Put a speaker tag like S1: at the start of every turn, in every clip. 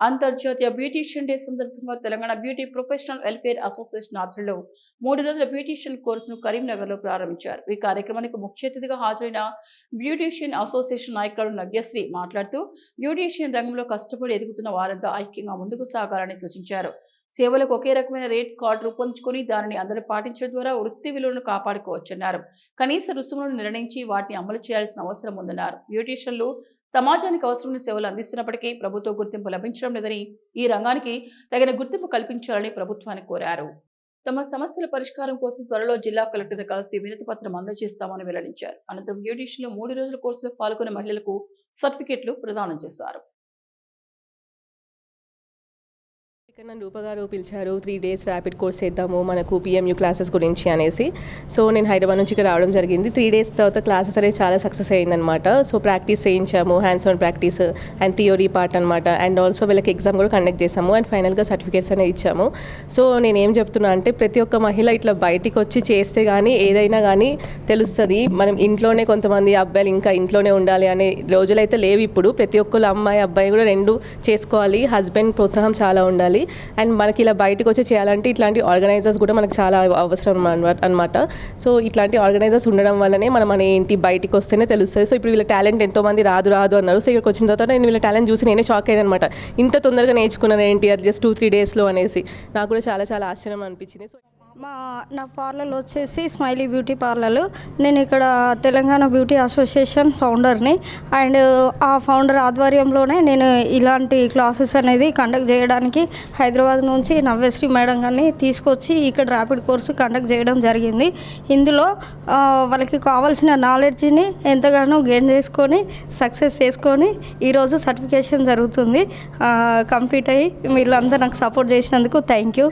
S1: అంతర్జాతీయ beautician day సందర్భంగా Telangana beauty professional welfare association ఆధ్వర్యంలో 3 రోజుల బ్యూటీషియన్ కోర్సును కరీంనగర్లో ప్రారంభించారు. ఈ కార్యక్రమానికి ముఖ్య అతిథిగా హాజరైన బ్యూటీషియన్ అసోసియేషన్ నాయకులు నవ్యశ్రీ మాట్లాడుతూ బ్యూటీషియన్ రంగంలో కష్టపడి ఎదుగుతున్న వారంతా ఐక్యంగా ముందుకు సాగాలని సూచించారు. సేవలకు ఒకే రకమైన రేట్ కార్డు రూపొందించుకొని దానిని అందరూ పాటించడం ద్వారా వృత్తి విలువలను కాపాడుకోవచ్చన్నారు. కనీస రుసుములను నిర్ణయించి వాటిని అమలు చేయాల్సిన అవసరం ఉందన్నారు. బ్యూటీషియన్లు సమాజానికి అవసరమైన సేవలు అందిస్తున్నప్పటికీ ప్రభుత్వ గుర్తింపు లభించడం లేదని, ఈ రంగానికి తగిన గుర్తింపు కల్పించాలని ప్రభుత్వాన్ని కోరారు. తమ సమస్యల పరిష్కారం కోసం త్వరలో జిల్లా కలెక్టర్ కలిసి వినతి పత్రం అందజేస్తామని వెల్లడించారు. అనంతరం బ్యూటీషియన్లు 3 రోజుల కోర్సులో పాల్గొన్న మహిళలకు సర్టిఫికెట్లు ప్రదానం చేశారు.
S2: ఇక్కడ నన్ను రూప గారు పిలిచారు. 3 days ర్యాపిడ్ కోర్స్ చేద్దాము మనకు పిఎంయూ క్లాసెస్ గురించి అనేసి. సో నేను హైదరాబాద్ నుంచి ఇక్కడ రావడం జరిగింది. 3 days తర్వాత క్లాసెస్ అనేది చాలా సక్సెస్ అయ్యిందనమాట. సో ప్రాక్టీస్ చేయించాము, hands on practice and theory part అనమాట. అండ్ ఆల్సో వీళ్ళకి ఎగ్జామ్ కూడా కండక్ట్ చేసాము అండ్ ఫైనల్గా సర్టిఫికేట్స్ అనేది ఇచ్చాము. సో నేను ఏం చెప్తున్నా అంటే ప్రతి ఒక్క మహిళ ఇట్లా బయటికి వచ్చి చేస్తే కానీ ఏదైనా కానీ తెలుస్తుంది. మనం ఇంట్లోనే కొంతమంది అబ్బాయిలు ఇంకా ఇంట్లోనే ఉండాలి అనే రోజులైతే లేవు ఇప్పుడు. ప్రతి ఒక్కరు అమ్మాయి అబ్బాయి కూడా 2 చేసుకోవాలి. హస్బెండ్ ప్రోత్సాహం చాలా ఉండాలి. అండ్ మనకి ఇలా బయటకు వచ్చి చేయాలంటే ఇట్లాంటి ఆర్గనైజర్స్ కూడా మనకు చాలా అవసరం అనమాట. సో ఇట్లాంటి ఆర్గనైజర్స్ ఉండడం వల్లనే మనం ఏంటి బయటికి వస్తేనే తెలుస్తుంది. సో ఇప్పుడు వీళ్ళ టాలెంట్ ఎంతోమంది రాదు అన్నారు. సో ఇక్కడికి వచ్చిన తర్వాత నేను వీళ్ళ టాలెంట్ చూసి నేనే షాక్ అయ్యాను అనమాట. ఇంత తొందరగా నేర్చుకున్నాను ఏంటి జస్ట్ 2-3 daysలో అనేసి నాకు కూడా చాలా చాలా ఆశ్చర్యం అనిపించింది. సో
S3: నా పార్లర్ వచ్చేసి స్మైలీ బ్యూటీ పార్లర్. నేను ఇక్కడ తెలంగాణ బ్యూటీ అసోసియేషన్ ఫౌండర్ని. అండ్ ఆ ఫౌండర్ ఆధ్వర్యంలోనే నేను ఇలాంటి క్లాసెస్ అనేది కండక్ట్ చేయడానికి హైదరాబాద్ నుంచి నవ్యశ్రీ మేడం గారిని తీసుకొచ్చి ఇక్కడ ర్యాపిడ్ కోర్సు కండక్ట్ చేయడం జరిగింది. ఇందులో వాళ్ళకి కావాల్సిన నాలెడ్జ్ని ఎంతగానో గెయిన్ చేసుకొని సక్సెస్ చేసుకొని ఈరోజు సర్టిఫికేషన్ జరుగుతుంది. కంప్లీట్ అయ్యి వీళ్ళంతా నాకు సపోర్ట్ చేసినందుకు థ్యాంక్ యూ.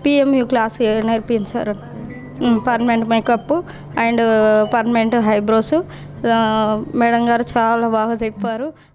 S3: పిఎంయూ క్లాస్ నేర్పించారు. Permanent makeup and permanent eyebrows madam గారు చాలా బాగా చెప్పారు.